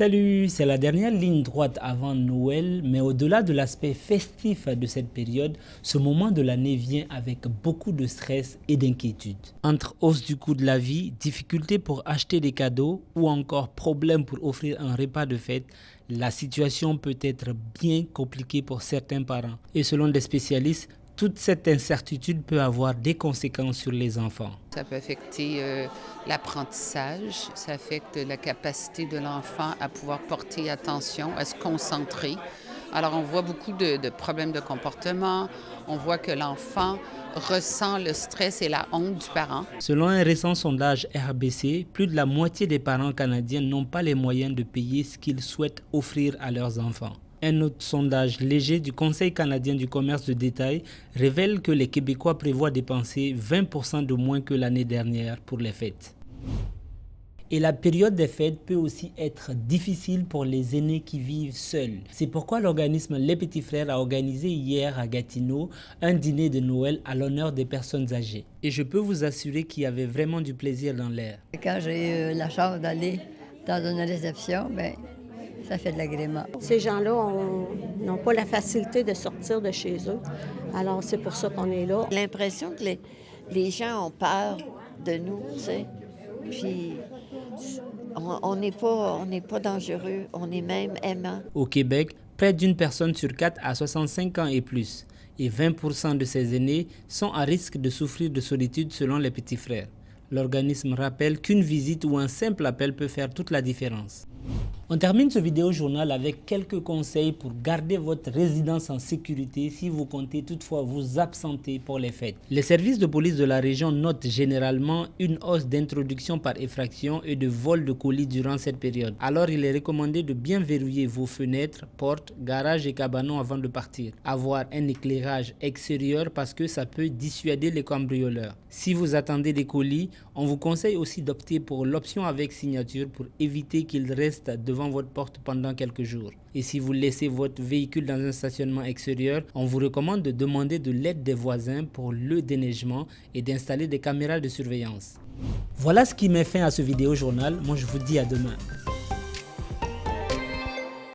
Salut, c'est la dernière ligne droite avant Noël, mais au-delà de l'aspect festif de cette période, ce moment de l'année vient avec beaucoup de stress et d'inquiétude. Entre hausse du coût de la vie, difficultés pour acheter des cadeaux ou encore problèmes pour offrir un repas de fête, la situation peut être bien compliquée pour certains parents. Et selon des spécialistes, toute cette incertitude peut avoir des conséquences sur les enfants. Ça peut affecter l'apprentissage, ça affecte la capacité de l'enfant à pouvoir porter attention, à se concentrer. Alors, on voit beaucoup de problèmes de comportement, on voit que l'enfant ressent le stress et la honte du parent. Selon un récent sondage RBC, plus de la moitié des parents canadiens n'ont pas les moyens de payer ce qu'ils souhaitent offrir à leurs enfants. Un autre sondage léger du Conseil canadien du commerce de détail révèle que les Québécois prévoient dépenser 20% de moins que l'année dernière pour les fêtes. Et la période des fêtes peut aussi être difficile pour les aînés qui vivent seuls. C'est pourquoi l'organisme Les Petits Frères a organisé hier à Gatineau un dîner de Noël à l'honneur des personnes âgées. Et je peux vous assurer qu'il y avait vraiment du plaisir dans l'air. Quand j'ai eu la chance d'aller dans une réception, ça fait de l'agrément. Ces gens-là n'ont pas la facilité de sortir de chez eux. Alors, c'est pour ça qu'on est là. L'impression que les gens ont peur de nous, tu sais. Puis, on n'est pas dangereux, on est même aimant. Au Québec, près d'une personne sur 4 a 65 ans et plus. Et 20% de ces aînés sont à risque de souffrir de solitude selon les petits frères. L'organisme rappelle qu'une visite ou un simple appel peut faire toute la différence. On termine ce vidéo journal avec quelques conseils pour garder votre résidence en sécurité si vous comptez toutefois vous absenter pour les fêtes. Les services de police de la région notent généralement une hausse d'introduction par effraction et de vol de colis durant cette période. Alors il est recommandé de bien verrouiller vos fenêtres, portes, garages et cabanons avant de partir. Avoir un éclairage extérieur parce que ça peut dissuader les cambrioleurs. Si vous attendez des colis, on vous conseille aussi d'opter pour l'option avec signature pour éviter qu'ils restent devant votre porte pendant quelques jours. Et si vous laissez votre véhicule dans un stationnement extérieur, on vous recommande de demander de l'aide des voisins pour le déneigement et d'installer des caméras de surveillance. Voilà ce qui met fin à ce vidéo journal. Moi je vous dis à demain.